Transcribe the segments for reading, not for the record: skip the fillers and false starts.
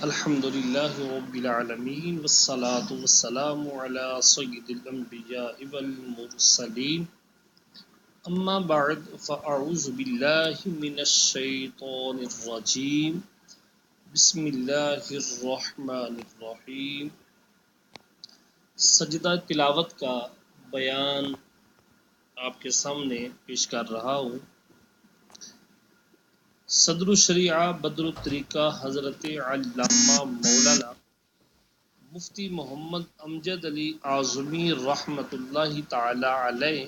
الحمد للہ رب العالمین والصلاة والسلام علی سید الانبیاء والمرسلین اما بعد فاعوذ باللہ من الشیطان الرجیم بسم اللہ الرحمن الرحیم۔ سجدہ تلاوت کا بیان آپ کے سامنے پیش کر رہا ہوں۔ صدر الشریعہ بدر الطریقہ حضرت علامہ مولانا مفتی محمد امجد علی اعظمی رحمۃ اللہ تعالی علیہ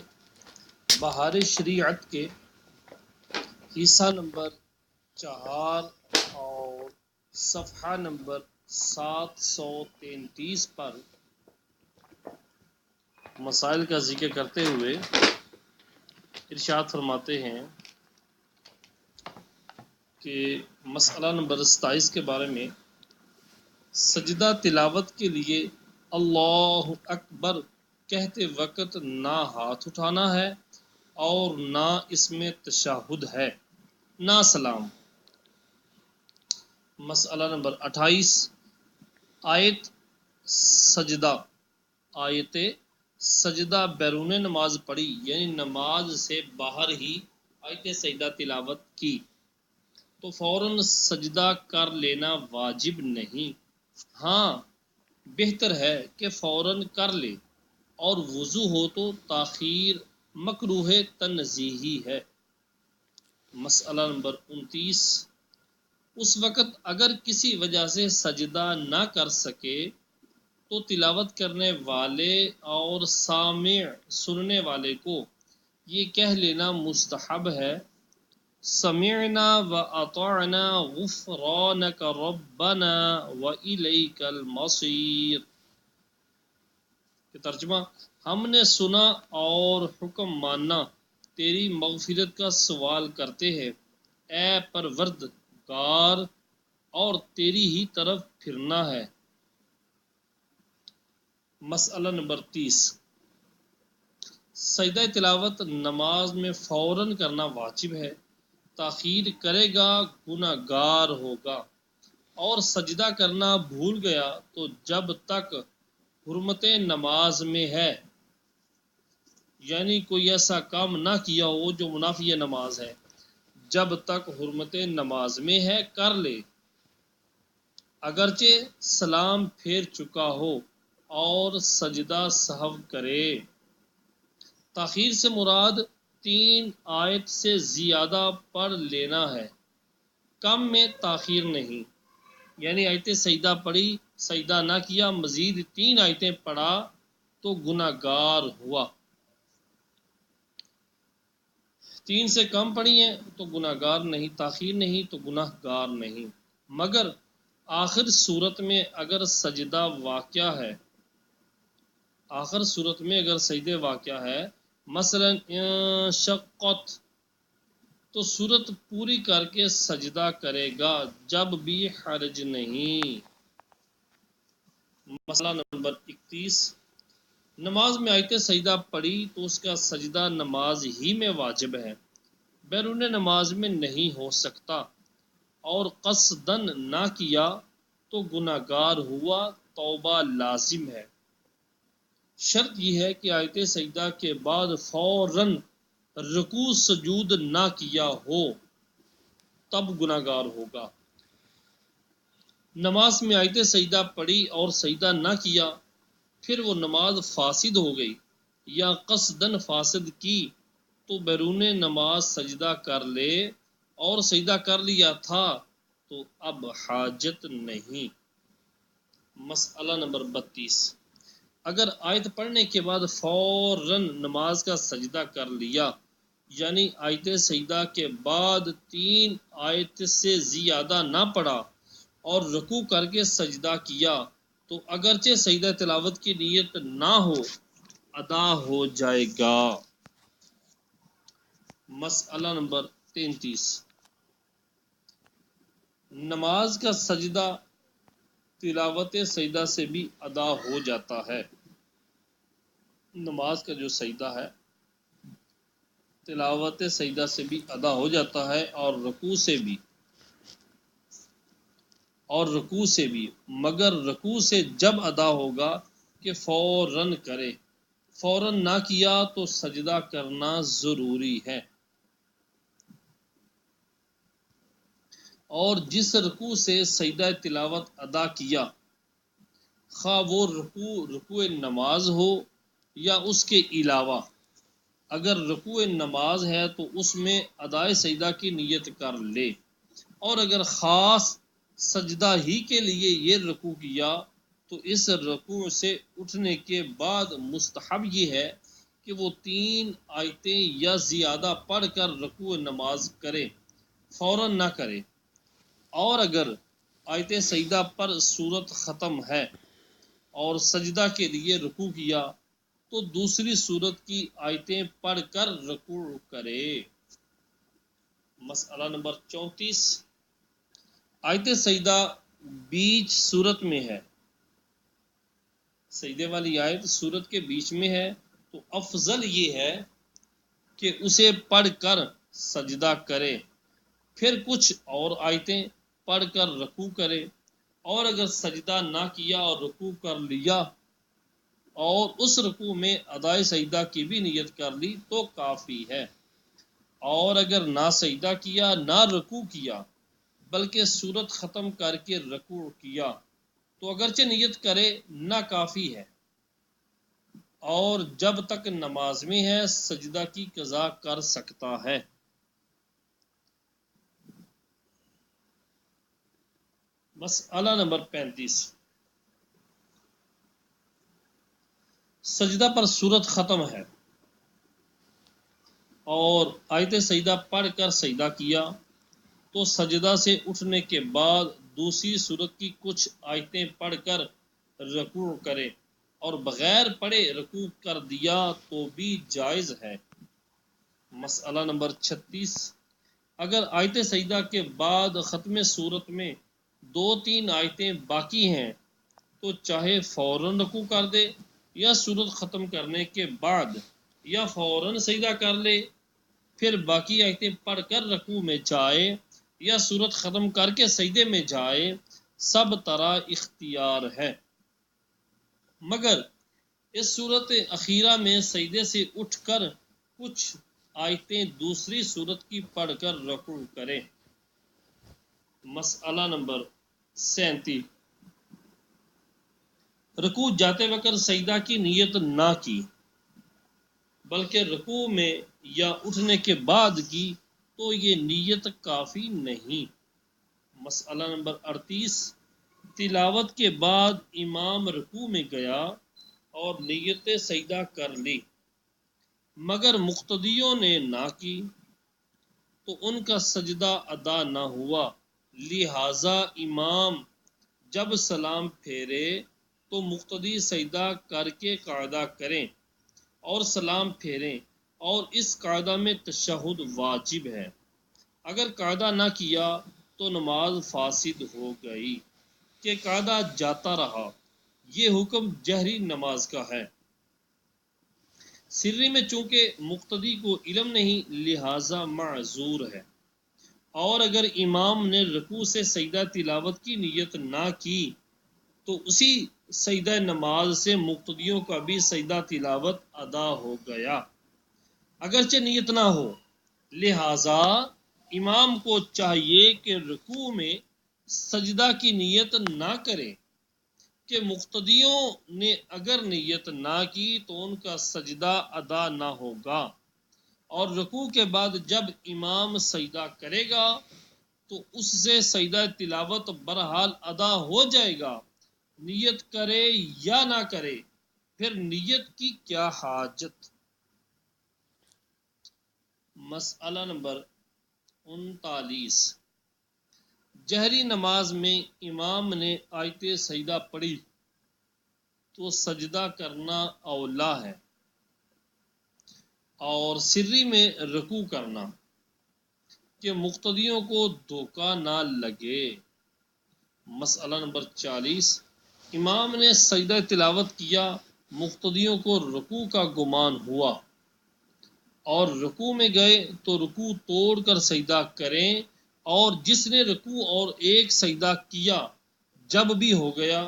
بہار شریعت کے حصہ نمبر 4 اور صفحہ نمبر 733 پر مسائل کا ذکر کرتے ہوئے ارشاد فرماتے ہیں کہ مسئلہ نمبر 27 کے بارے میں سجدہ تلاوت کے لیے اللہ اکبر کہتے وقت نہ ہاتھ اٹھانا ہے اور نہ اس میں تشہد ہے نہ سلام۔ مسئلہ نمبر 28 آیت سجدہ بیرون نماز پڑھی یعنی نماز سے باہر ہی آیت سجدہ تلاوت کی تو فوراً سجدہ کر لینا واجب نہیں، ہاں بہتر ہے کہ فوراً کر لے، اور وضو ہو تو تاخیر مکروہ تنزیہی ہے۔ مسئلہ نمبر 29 اس وقت اگر کسی وجہ سے سجدہ نہ کر سکے تو تلاوت کرنے والے اور سامع سننے والے کو یہ کہہ لینا مستحب ہے، سمعنا واطعنا غفرانک ربنا والیک المصیر، کہ ترجمہ ہم نے سنا اور حکم ماننا، تیری مغفرت کا سوال کرتے ہیں اے پروردگار، اور تیری ہی طرف پھرنا ہے۔ مسئلہ نمبر 30 سجدہ تلاوت نماز میں فوراً کرنا واجب ہے، تاخیر کرے گا گناہ گار ہوگا، اور سجدہ کرنا بھول گیا تو جب تک حرمت نماز میں ہے، یعنی کوئی ایسا کام نہ کیا ہو جو منافی نماز ہے، جب تک حرمت نماز میں ہے کر لے، اگرچہ سلام پھیر چکا ہو اور سجدہ سہو کرے۔ تاخیر سے مراد 3 آیت سے زیادہ پڑھ لینا ہے، کم میں تاخیر نہیں، یعنی آیت سجدہ پڑھی سجدہ نہ کیا مزید 3 آیتیں پڑھا تو گناہ گار ہوا، 3 سے کم پڑھی ہیں تو گناہ گار نہیں، تاخیر نہیں تو گناہ گار نہیں، مگر آخر صورت میں اگر سجدہ واقعہ ہے، آخر صورت میں اگر سجدہ واقعہ ہے، مثلا انشقت، تو صورت پوری کر کے سجدہ کرے گا جب بھی حرج نہیں۔ مسئلہ نمبر 31 نماز میں آیت سجدہ پڑھی تو اس کا سجدہ نماز ہی میں واجب ہے، بیرون نماز میں نہیں ہو سکتا، اور قصدن نہ کیا تو گناہ گار ہوا، توبہ لازم ہے۔ شرط یہ ہے کہ آیت سجدہ کے بعد فوراً رکوع سجود نہ کیا ہو، تب گناہ گار ہوگا۔ نماز میں آیت سجدہ پڑھی اور سجدہ نہ کیا، پھر وہ نماز فاسد ہو گئی یا قصدن فاسد کی تو بیرون نماز سجدہ کر لے، اور سجدہ کر لیا تھا تو اب حاجت نہیں۔ مسئلہ نمبر 32 اگر آیت پڑھنے کے بعد فوراً نماز کا سجدہ کر لیا، یعنی آیت سجدہ کے بعد 3 آیت سے زیادہ نہ پڑھا اور رکوع کر کے سجدہ کیا تو اگرچہ سجدہ تلاوت کی نیت نہ ہو ادا ہو جائے گا۔ مسئلہ نمبر 33 نماز کا سجدہ تلاوت سجدہ سے بھی ادا ہو جاتا ہے، نماز کا جو سجدہ ہے تلاوت سجدہ سے بھی ادا ہو جاتا ہے، اور رکوع سے بھی، اور رکوع سے بھی، مگر رکوع سے جب ادا ہوگا کہ فوراً کرے، فوراً نہ کیا تو سجدہ کرنا ضروری ہے۔ اور جس رکوع سے سجدہ تلاوت ادا کیا، خواہ وہ رکوع نماز ہو یا اس کے علاوہ، اگر رکوع نماز ہے تو اس میں ادائے سجدہ کی نیت کر لے، اور اگر خاص سجدہ ہی کے لیے یہ رکوع کیا تو اس رکوع سے اٹھنے کے بعد مستحب یہ ہے کہ وہ 3 آیتیں یا زیادہ پڑھ کر رکوع نماز کرے، فوراً نہ کرے۔ اور اگر آیت سجدہ پر سورت ختم ہے اور سجدہ کے لیے رکوع کیا تو دوسری سورت کی آیتیں پڑھ کر رکوع کرے۔ مسئلہ نمبر 34، آیت سجدہ بیچ سورت میں ہے، سجدے والی آیت سورت کے بیچ میں ہے تو افضل یہ ہے کہ اسے پڑھ کر سجدہ کرے، پھر کچھ اور آیتیں پڑھ کر رکوع کرے، اور اگر سجدہ نہ کیا اور رکوع کر لیا اور اس رکوع میں ادائے سجدہ کی بھی نیت کر لی تو کافی ہے۔ اور اگر نہ سجدہ کیا نہ رکوع کیا بلکہ سورت ختم کر کے رکوع کیا تو اگرچہ نیت کرے نہ کافی ہے، اور جب تک نماز میں ہے سجدہ کی قضا کر سکتا ہے۔ مسئلہ نمبر 35، سجدہ پر سورت ختم ہے اور آیت سجدہ پڑھ کر سجدہ کیا تو سجدہ سے اٹھنے کے بعد دوسری سورت کی کچھ آیتیں پڑھ کر رکوع کرے، اور بغیر پڑھے رکوع کر دیا تو بھی جائز ہے۔ مسئلہ نمبر 36، اگر آیت سجدہ کے بعد ختم سورت میں 2-3 آیتیں باقی ہیں تو چاہے فوراً رکوع کر دے یا سورت ختم کرنے کے بعد، یا فوراً سجدہ کر لے پھر باقی آیتیں پڑھ کر رکوع میں جائے یا سورت ختم کر کے سجدے میں جائے، سب طرح اختیار ہے، مگر اس صورت اخیرہ میں سجدے سے اٹھ کر کچھ آیتیں دوسری صورت کی پڑھ کر رکوع کرے۔ مسئلہ نمبر 37، رکوع جاتے وقت سجدہ کی نیت نہ کی بلکہ رکوع میں یا اٹھنے کے بعد کی تو یہ نیت کافی نہیں۔ مسئلہ نمبر 38، تلاوت کے بعد امام رکوع میں گیا اور نیت سجدہ کر لی مگر مقتدیوں نے نہ کی تو ان کا سجدہ ادا نہ ہوا، لہذا امام جب سلام پھیرے تو مقتدی سجدہ کر کے قاعدہ کریں اور سلام پھیریں، اور اس قاعدہ میں تشہد واجب ہے۔ اگر قاعدہ نہ کیا تو نماز فاسد ہو گئی کہ قاعدہ جاتا رہا۔ یہ حکم جہری نماز کا ہے، سری میں چونکہ مقتدی کو علم نہیں لہذا معذور ہے۔ اور اگر امام نے رکوع سے سجدہ تلاوت کی نیت نہ کی تو اسی سجدہ نماز سے مقتدیوں کا بھی سجدہ تلاوت ادا ہو گیا اگرچہ نیت نہ ہو، لہذا امام کو چاہیے کہ رکوع میں سجدہ کی نیت نہ کرے، کہ مقتدیوں نے اگر نیت نہ کی تو ان کا سجدہ ادا نہ ہوگا، اور رکوع کے بعد جب امام سجدہ کرے گا تو اس سے سجدہ تلاوت بہرحال ادا ہو جائے گا، نیت کرے یا نہ کرے، پھر نیت کی کیا حاجت۔ مسئلہ نمبر 39، جہری نماز میں امام نے آیت سجدہ پڑھی تو سجدہ کرنا اولا ہے، اور سری میں رکوع کرنا کہ مقتدیوں کو دھوکہ نہ لگے۔ مسئلہ نمبر 40، امام نے سجدہ تلاوت کیا، مقتدیوں کو رکوع کا گمان ہوا اور رکوع میں گئے تو رکوع توڑ کر سجدہ کریں، اور جس نے رکوع اور ایک سجدہ کیا جب بھی ہو گیا،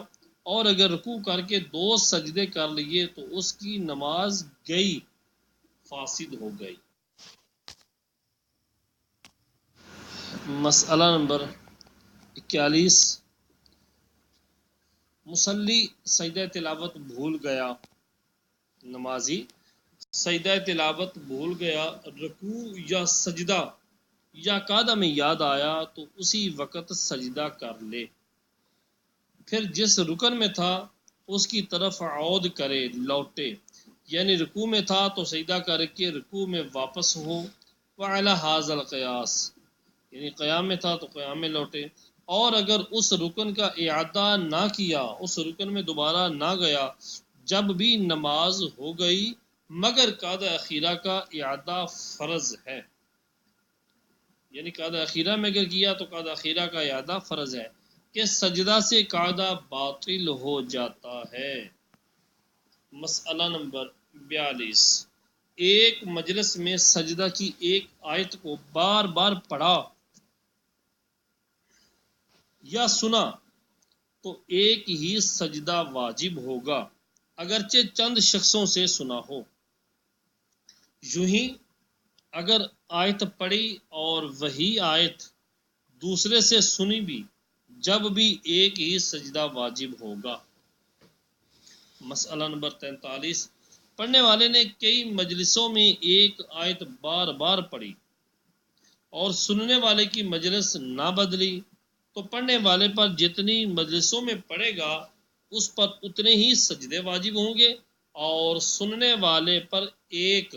اور اگر رکوع کر کے 2 سجدے کر لیے تو اس کی نماز گئی، فاسد ہو گئی۔ مسئلہ نمبر 41، مصلی سجدہ تلاوت بھول گیا، نمازی سجدہ تلاوت بھول گیا، رکوع یا سجدہ یا قعدہ میں یاد آیا تو اسی وقت سجدہ کر لے، پھر جس رکن میں تھا اس کی طرف عود کرے، لوٹے، یعنی رکوع میں تھا تو سجدہ کر کے رکوع میں واپس ہو، وعلی ھذا القیاس، یعنی قیام میں تھا تو قیام میں لوٹے، اور اگر اس رکن کا اعادہ نہ کیا، اس رکن میں دوبارہ نہ گیا، جب بھی نماز ہو گئی، مگر قعدہ اخیرہ کا اعادہ فرض ہے، یعنی قعدہ اخیرہ میں اگر کیا تو قعدہ اخیرہ کا اعادہ فرض ہے، کہ سجدہ سے قعدہ باطل ہو جاتا ہے۔ مسئلہ نمبر 42، ایک مجلس میں سجدہ کی ایک آیت کو بار بار پڑھا یا سنا تو ایک ہی سجدہ واجب ہوگا، اگرچہ چند شخصوں سے سنا ہو۔ یوں ہی اگر آیت پڑھی اور وہی آیت دوسرے سے سنی بھی، جب بھی ایک ہی سجدہ واجب ہوگا۔ مسئلہ نمبر 43، پڑھنے والے نے کئی مجلسوں میں ایک آیت بار بار پڑھی اور سننے والے کی مجلس نہ بدلی، تو پڑھنے والے پر جتنی مجلسوں میں پڑھے گا اس پر اتنے ہی سجدے واجب ہوں گے، اور سننے والے پر ایک،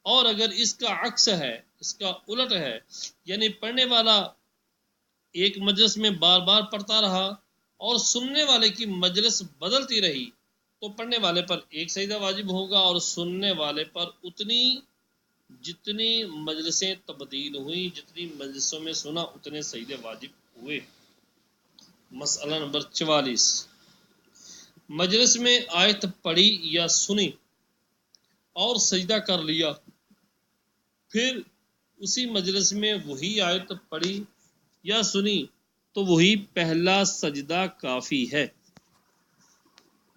اور اگر اس کا عکس ہے، اس کا الٹ ہے، یعنی پڑھنے والا ایک مجلس میں بار بار پڑھتا رہا اور سننے والے کی مجلس بدلتی رہی، تو پڑھنے والے پر ایک سجدہ واجب ہوگا، اور سننے والے پر اتنی جتنی مجلسیں تبدیل ہوئی، جتنی مجلسوں میں سنا اتنے سجدے واجب ہوئے۔ مسئلہ نمبر 44، مجلس میں آیت پڑھی یا سنی اور سجدہ کر لیا، پھر اسی مجلس میں وہی آیت پڑھی یا سنی تو وہی پہلا سجدہ کافی ہے۔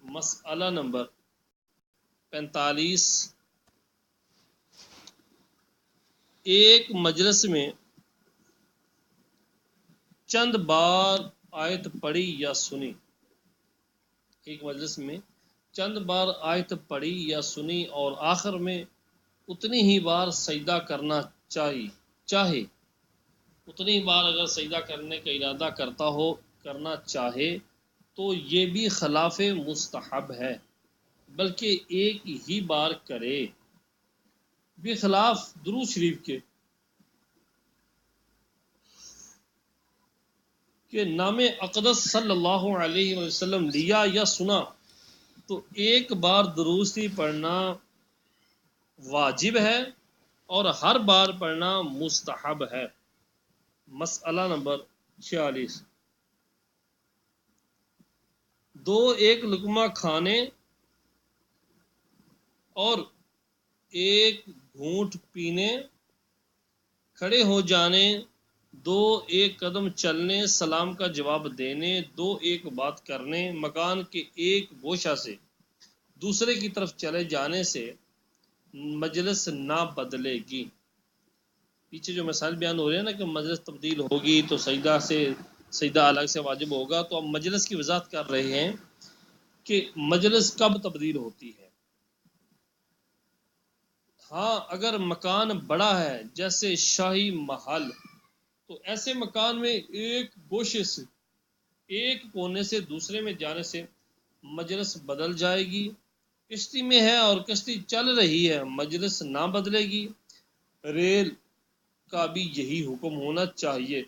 مسئلہ نمبر 45، ایک مجلس میں چند بار آیت پڑھی یا سنی، ایک مجلس میں چند بار آیت پڑھی یا سنی اور آخر میں اتنی ہی بار سجدہ کرنا چاہے، اتنی بار اگر سجدہ کرنے کا ارادہ کرنا چاہے تو یہ بھی خلاف مستحب ہے، بلکہ ایک ہی بار کرے، بخلاف درود شریف کے کہ نام اقدس صلی اللہ علیہ وسلم لیا یا سنا تو ایک بار درود شریف پڑھنا واجب ہے اور ہر بار پڑھنا مستحب ہے۔ مسئلہ نمبر 46، ایک لقمہ کھانے اور ایک گھونٹ پینے، کھڑے ہو جانے، ایک قدم چلنے، سلام کا جواب دینے، ایک بات کرنے، مکان کے ایک گوشہ سے دوسرے کی طرف چلے جانے سے مجلس نہ بدلے گی۔ پیچھے جو مسائل بیان ہو رہے ہیں نا کہ مجلس تبدیل ہوگی تو سجدہ الگ سے واجب ہوگا، تو اب مجلس کی وضاحت کر رہے ہیں کہ مجلس کب تبدیل ہوتی ہے۔ ہاں اگر مکان بڑا ہے جیسے شاہی محل، تو ایسے مکان میں ایک گوشے سے، ایک کونے سے دوسرے میں جانے سے مجلس بدل جائے گی۔ کشتی میں ہے اور کشتی چل رہی ہے، مجلس نہ بدلے گی۔ ریل کا بھی یہی حکم ہونا چاہیے۔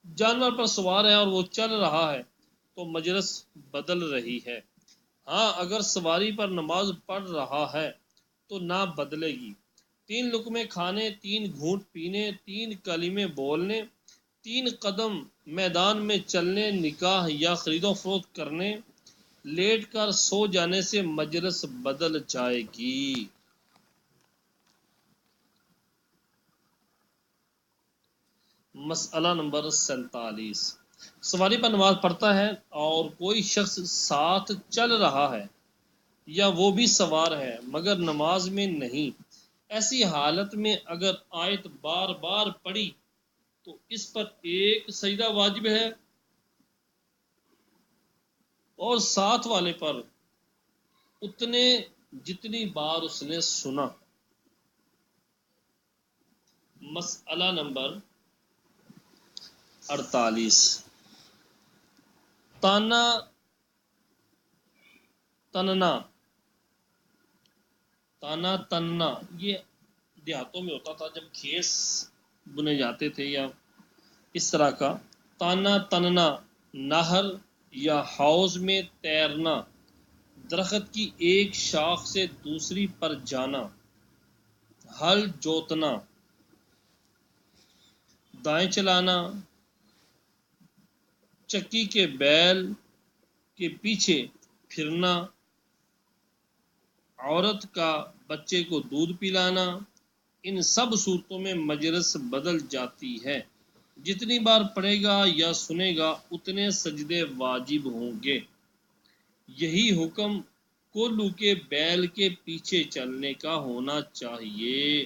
جانور پر سوار ہے اور وہ چل رہا ہے تو مجلس بدل رہی ہے۔ ہاں اگر سواری پر نماز پڑھ رہا ہے تو نہ بدلے گی۔ 3 لقمے کھانے، 3 گھونٹ پینے، 3 کلمے بولنے، 3 قدم میدان میں چلنے، نکاح یا خرید و فروخت کرنے، لیٹ کر سو جانے سے مجلس بدل جائے گی۔ مسئلہ نمبر 47، سواری پر نماز پڑھتا ہے اور کوئی شخص ساتھ چل رہا ہے یا وہ بھی سوار ہے مگر نماز میں نہیں، ایسی حالت میں اگر آیت بار بار پڑھی تو اس پر ایک سجدہ واجب ہے اور ساتھ والے پر اتنے جتنی بار اس نے سنا۔ مسئلہ نمبر 48، تانا تننا یہ دیہاتوں میں ہوتا تھا جب کھیس بنے جاتے تھے یا اس طرح کا۔ تانا تننا، نہر یا حوض میں تیرنا، درخت کی ایک شاخ سے دوسری پر جانا، ہل جوتنا، دائیں چلانا، چکی کے بیل کے پیچھے پھرنا، عورت کا بچے کو دودھ پلانا، ان سب صورتوں میں مجلس بدل جاتی ہے۔ جتنی بار پڑھے گا یا سنے گا اتنے سجدے واجب ہوں گے۔ یہی حکم کولو کے بیل کے پیچھے چلنے کا ہونا چاہیے۔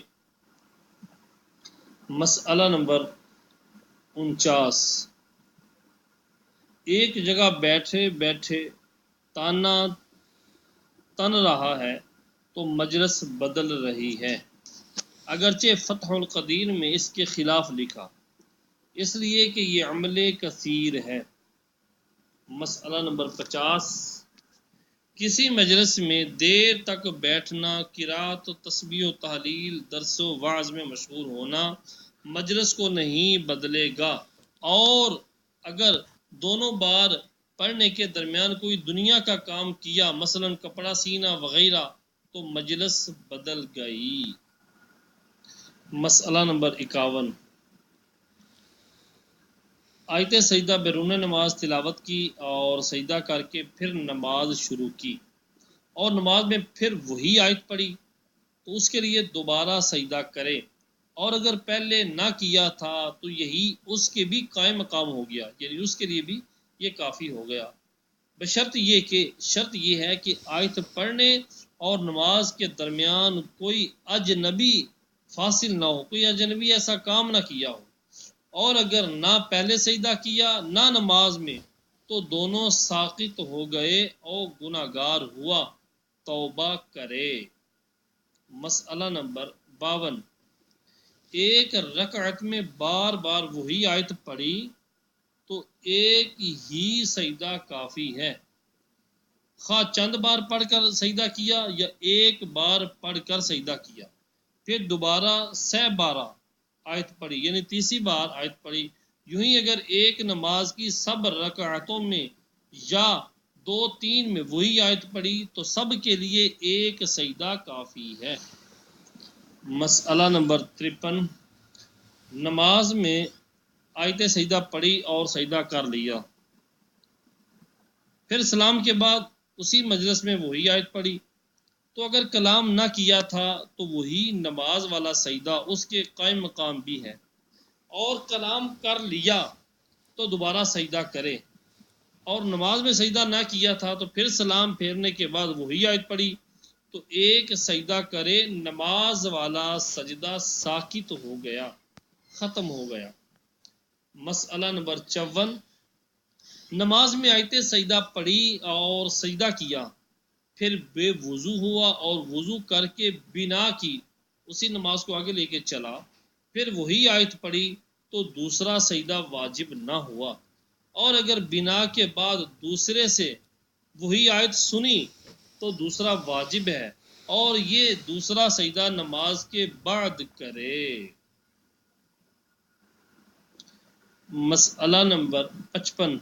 مسئلہ نمبر 49، ایک جگہ بیٹھے بیٹھے تانا تن رہا ہے تو مجلس بدل رہی ہے، اگرچہ فتح القدیر میں اس کے خلاف لکھا، اس لیے کہ یہ عمل کثیر ہے۔ مسئلہ نمبر 50، کسی مجلس میں دیر تک بیٹھنا، قرات و تسبیح و تحلیل، درس و وعظ میں مشغول ہونا مجلس کو نہیں بدلے گا، اور اگر دونوں بار پڑھنے کے درمیان کوئی دنیا کا کام کیا، مثلا کپڑا سینا وغیرہ، تو مجلس بدل گئی۔ مسئلہ نمبر 51، آیت سجدہ بیرون نماز تلاوت کی اور سجدہ کر کے پھر نماز شروع کی اور نماز میں پھر وہی آیت پڑھی تو اس کے لیے دوبارہ سجدہ کرے، اور اگر پہلے نہ کیا تھا تو یہی اس کے بھی قائم مقام ہو گیا، یعنی اس کے لیے بھی یہ کافی ہو گیا، بشرط یہ ہے کہ آیت پڑھنے اور نماز کے درمیان کوئی اجنبی فاصل نہ ہو، کوئی اجنبی ایسا کام نہ کیا ہو، اور اگر نہ پہلے سجدہ کیا نہ نماز میں تو دونوں ساقط ہو گئے اور گناہگار ہوا، توبہ کرے۔ مسئلہ نمبر 52، ایک رکعت میں بار بار وہی آیت پڑھی تو ایک ہی سجدہ کافی ہے، خواہ چند بار پڑھ کر سجدہ کیا یا ایک بار پڑھ کر سجدہ کیا، پھر دوبارہ 12 آیت پڑھی، یعنی تیسری بار آیت پڑھی۔ یوں ہی اگر ایک نماز کی سب رکعتوں میں یا 2-3 میں وہی آیت پڑھی تو سب کے لیے ایک سجدہ کافی ہے۔ مسئلہ نمبر 53، نماز میں آیت سجدہ پڑھی اور سجدہ کر لیا، پھر سلام کے بعد اسی مجلس میں وہی آیت پڑھی، تو اگر کلام نہ کیا تھا تو وہی نماز والا سجدہ اس کے قائم مقام بھی ہے، اور کلام کر لیا تو دوبارہ سجدہ کرے، اور نماز میں سجدہ نہ کیا تھا تو پھر سلام پھیرنے کے بعد وہی آیت پڑھی تو ایک سجدہ کرے، نماز والا سجدہ ساقط ہو گیا، ختم ہو گیا۔ مسئلہ نمبر 54، نماز میں آیت سجدہ پڑھی اور سجدہ کیا، پھر بے وضو ہوا اور وضو کر کے بنا کی اسی نماز کو آگے لے کے چلا، پھر وہی آیت پڑھی تو دوسرا سجدہ واجب نہ ہوا، اور اگر بنا کے بعد دوسرے سے وہی آیت سنی تو دوسرا واجب ہے، اور یہ دوسرا سجدہ نماز کے بعد کرے۔ مسئلہ نمبر 55،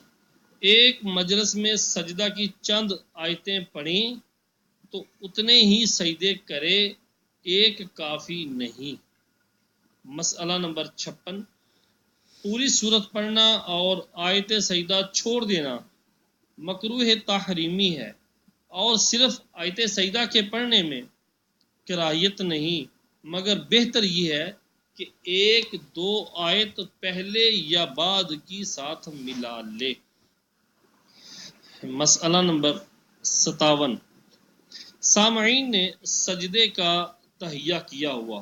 ایک مجلس میں سجدہ کی چند آیتیں پڑھیں تو اتنے ہی سجدے کرے، ایک کافی نہیں۔ مسئلہ نمبر 56، پوری سورت پڑھنا اور آیت سجدہ چھوڑ دینا مکروہ تحریمی ہے، اور صرف آیت سجدہ کے پڑھنے میں کراہیت نہیں، مگر بہتر یہ ہے کہ ایک دو آیت پہلے یا بعد کی ساتھ ملا لے۔ مسئلہ نمبر 57، سامعین نے سجدے کا تہیہ کیا ہوا،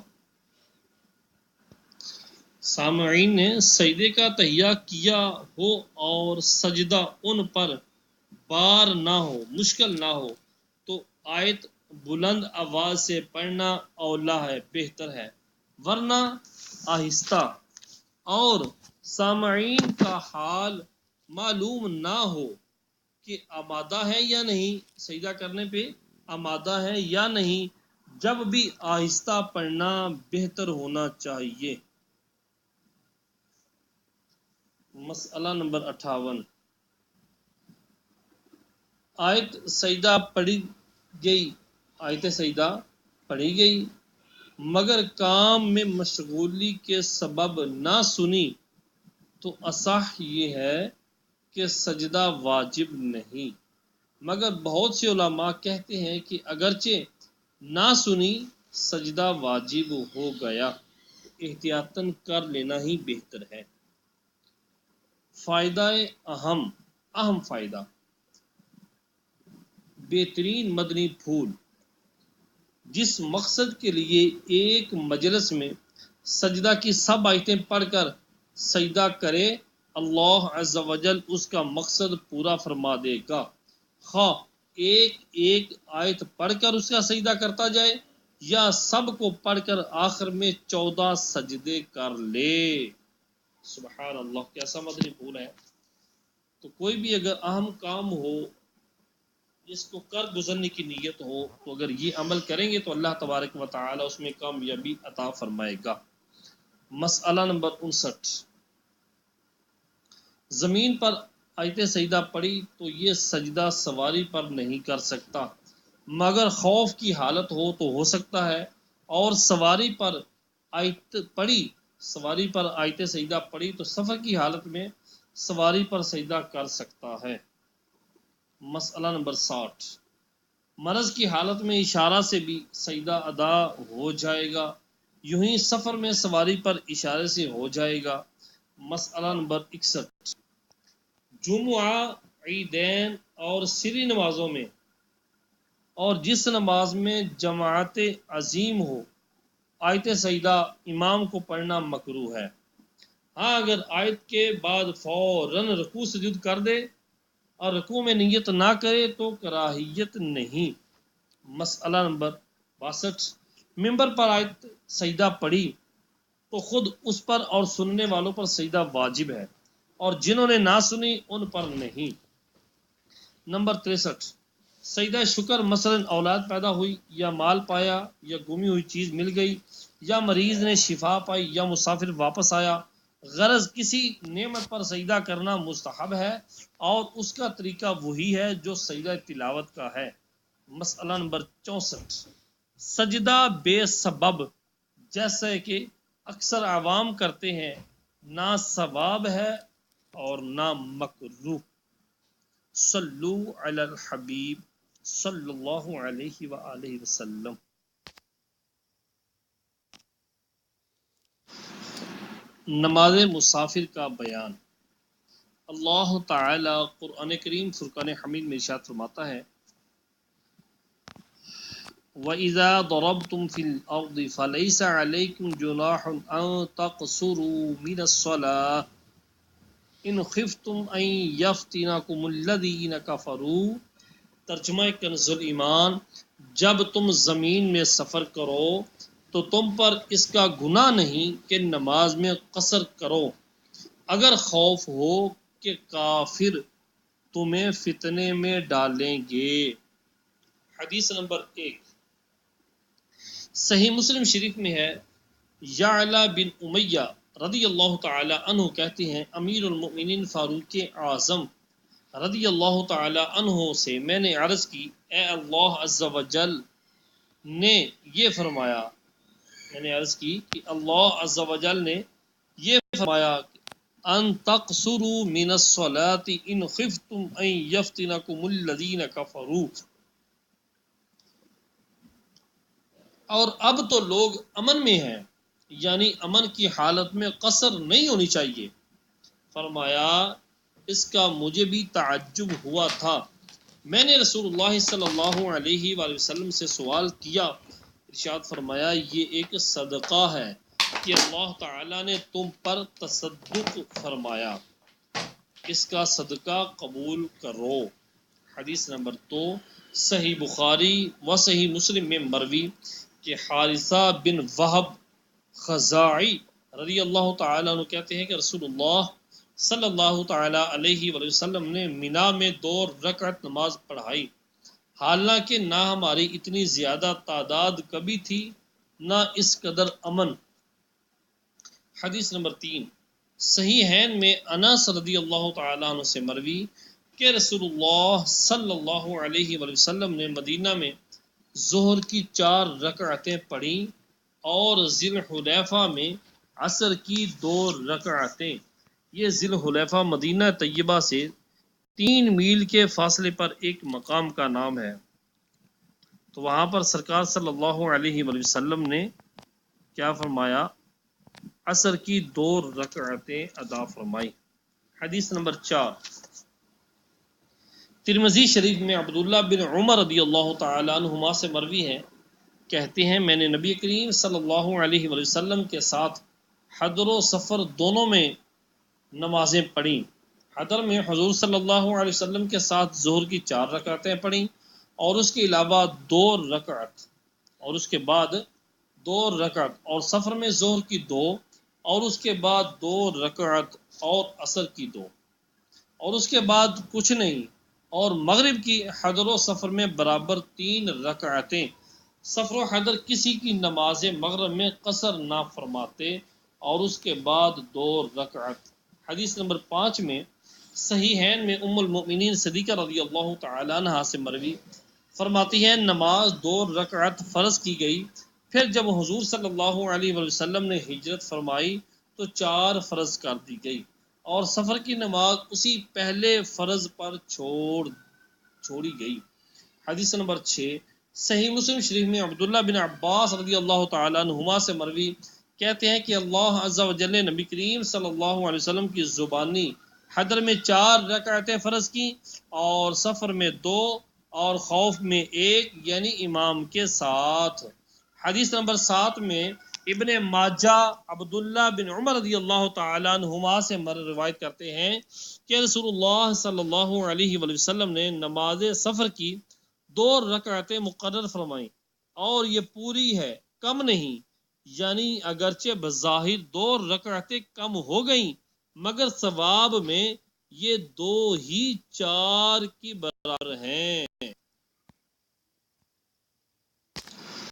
سامعین نے سجدے کا تہیہ کیا ہو اور سجدہ ان پر بار نہ ہو، مشکل نہ ہو، تو آیت بلند آواز سے پڑھنا اولا ہے، بہتر ہے، ورنہ آہستہ، اور سامعین کا حال معلوم نہ ہو کہ آمادہ ہے یا نہیں، سجدہ کرنے پہ آمادہ ہے یا نہیں، جب بھی آہستہ پڑھنا بہتر ہونا چاہیے۔ مسئلہ نمبر 58، آیت سجدہ پڑھی گئی، آیت سجدہ پڑھی گئی مگر کام میں مشغولی کے سبب نہ سنی تو اصح یہ ہے کہ سجدہ واجب نہیں، مگر بہت سے علماء کہتے ہیں کہ اگرچہ نہ سنی سجدہ واجب ہو گیا، احتیاطاً کر لینا ہی بہتر ہے۔ فائدہ اہم فائدہ، بہترین مدنی پھول، جس مقصد کے لیے ایک مجلس میں سجدہ کی سب آیتیں پڑھ کر سجدہ کرے، اللہ عز و جل اس کا مقصد پورا فرما دے گا، خواہ ایک ایک آیت پڑھ کر اس کا سجدہ کرتا جائے یا سب کو پڑھ کر آخر میں 14 سجدے کر لے۔ سبحان اللہ، کیسا مدنی پھول ہے۔ تو کوئی بھی اگر اہم کام ہو جس کو کر گزرنے کی نیت ہو، تو اگر یہ عمل کریں گے تو اللہ تبارک و تعالی اس میں کامیابی عطا فرمائے گا۔ مسئلہ نمبر 59، زمین پر آیت سجدہ پڑی تو یہ سجدہ سواری پر نہیں کر سکتا، مگر خوف کی حالت ہو تو ہو سکتا ہے، اور سواری پر آیت سجدہ پڑی تو سفر کی حالت میں سواری پر سجدہ کر سکتا ہے۔ مسئلہ نمبر 60، مرض کی حالت میں اشارہ سے بھی سجدہ ادا ہو جائے گا، یوں ہی سفر میں سواری پر اشارے سے ہو جائے گا۔ مسئلہ نمبر 61، جمعہ، عیدین اور سری نمازوں میں اور جس نماز میں جماعت عظیم ہو، آیت سجدہ امام کو پڑھنا مکروہ ہے، ہاں اگر آیت کے بعد فوراً رکوع سجود کر دے اور رکوع میں نیت نہ کرے تو کراہیت نہیں۔ مسئلہ نمبر 62، ممبر پر آیت سجدہ پڑھی تو خود اس پر اور سننے والوں پر سجدہ واجب ہے، اور جنہوں نے نہ سنی ان پر نہیں۔ نمبر 63، سجدہ شکر، مثلا اولاد پیدا ہوئی یا مال پایا یا گمی ہوئی چیز مل گئی یا مریض نے شفا پائی یا مسافر واپس آیا، غرض کسی نعمت پر سجدہ کرنا مستحب ہے، اور اس کا طریقہ وہی ہے جو سجدہ تلاوت کا ہے۔ مسئلہ نمبر 64، سجدہ بے سبب جیسے کہ اکثر عوام کرتے ہیں نہ ثواب ہے اور نہ مکروہ۔ صلو علی الحبیب صلی اللہ علیہ وآلہ وسلم۔ نماز مسافر کا بیان۔ اللہ تعالی قرآن کریم فرقان حمید میں ارشاد فرماتا ہے، وَإِذَا ضَرَبْتُمْ فِي الْأَرْضِ فَلَيْسَ عَلَيْكُمْ جُنَاحٌ أَن تَقْصُرُوا مِنَ الصَّلَاةِ إِنْ خِفْتُمْ أَن يَفْتِنَكُمُ الَّذِينَ كَفَرُوا۔ ترجمہ کنز ایمان، جب تم زمین میں سفر کرو تو تم پر اس کا گناہ نہیں کہ نماز میں قصر کرو، اگر خوف ہو کہ کافر تمہیں فتنے میں ڈالیں گے۔ حدیث نمبر 1، صحیح مسلم شریف میں ہے، یعلا بن امیہ رضی اللہ تعالی عنہ کہتے ہیں، امیر المؤمنین فاروق اعظم رضی اللہ تعالی عنہ سے میں نے عرض کی، اے اللہ عز و جل نے یہ فرمایا، میں نے عرض کی کہ اللہ عز و جل نے یہ فرمایا، ان تقصروا من الصلاة ان خفتم ان یفتنکم الذین کفروا، اور اب تو لوگ امن میں ہیں یعنی امن کی حالت میں قصر نہیں ہونی چاہیے۔ فرمایا اس کا مجھے بھی تعجب ہوا تھا، میں نے رسول اللہ صلی اللہ علیہ وآلہ وسلم سے سوال کیا، ارشاد فرمایا یہ ایک صدقہ ہے کہ اللہ تعالی نے تم پر تصدق فرمایا، اس کا صدقہ قبول کرو۔ حدیث نمبر 2 صحیح بخاری و صحیح مسلم میں مروی کہ حارثہ بن وہب خزاعی رضی اللہ تعالیٰ عنہ کہتے ہیں کہ رسول اللہ صلی اللہ تعالی علیہ وآلہ وسلم نے منا میں 2 رکعت نماز پڑھائی، حالانکہ نہ ہماری اتنی زیادہ تعداد کبھی تھی نہ اس قدر امن۔ حدیث نمبر 3 صحیحین میں انس رضی اللہ تعالیٰ عنہ سے مروی کہ رسول اللہ صلی اللہ علیہ وآلہ وسلم نے مدینہ میں ظہر کی 4 رکعتیں پڑھیں اور ذی الحلیفہ میں عصر کی 2 رکعتیں۔ یہ ذی الحلیفہ مدینہ طیبہ سے 3 میل کے فاصلے پر ایک مقام کا نام ہے۔ تو وہاں پر سرکار صلی اللہ علیہ وآلہ وسلم نے کیا فرمایا؟ عصر کی 2 رکعتیں ادا فرمائی۔ حدیث نمبر 4 ترمذی شریف میں عبداللہ بن عمر رضی اللہ تعالیٰ عنہما سے مروی ہے، کہتے ہیں میں نے نبی کریم صلی اللہ علیہ وآلہ وسلم کے ساتھ حضر و سفر دونوں میں نمازیں پڑھیں۔ حضر میں حضور صلی اللہ علیہ وسلم کے ساتھ ظہر کی 4 رکعتیں پڑھیں اور اس کے علاوہ 2 رکعت اور اس کے بعد 2 رکعت، اور سفر میں ظہر کی 2 اور اس کے بعد 2 رکعت اور عصر کی 2 اور اس کے بعد کچھ نہیں، اور مغرب کی حضر و سفر میں برابر 3 رکعتیں۔ سفر و حضر کسی کی نماز مغرب میں قصر نہ فرماتے، اور اس کے بعد 2 رکعت۔ حدیث نمبر 5 میں صحیحین میں ام المؤمنین صدیقہ رضی اللہ تعالی عنہا سے مروی فرماتی ہے نماز 2 رکعت فرض کی گئی، پھر جب حضور صلی اللہ علیہ وآلہ وسلم نے ہجرت فرمائی تو 4 فرض کر دی گئی، اور سفر کی نماز اسی پہلے فرض پر چھوڑی گئی۔ حدیث نمبر 6 صحیح مسلم شریف میں عبداللہ بن عباس رضی اللہ تعالیٰ عنہما سے مروی کہتے ہیں کہ اللہ عز و جل نے نبی کریم صلی اللہ علیہ وسلم کی زبانی حضر میں 4 رکعتیں فرض کی، اور سفر میں 2 اور خوف میں 1، یعنی امام کے ساتھ۔ حدیث نمبر 7 میں ابن ماجہ عبداللہ بن عمر رضی اللہ تعالیٰ عنہما سے روایت کرتے ہیں کہ رسول اللہ صلی اللہ علیہ وآلہ وسلم نے نماز سفر کی 2 رکعتیں مقرر فرمائیں، اور یہ پوری ہے، کم نہیں، یعنی اگرچہ بظاہر 2 رکعتیں کم ہو گئیں مگر ثواب میں یہ 2 ہی 4 کی برابر ہیں۔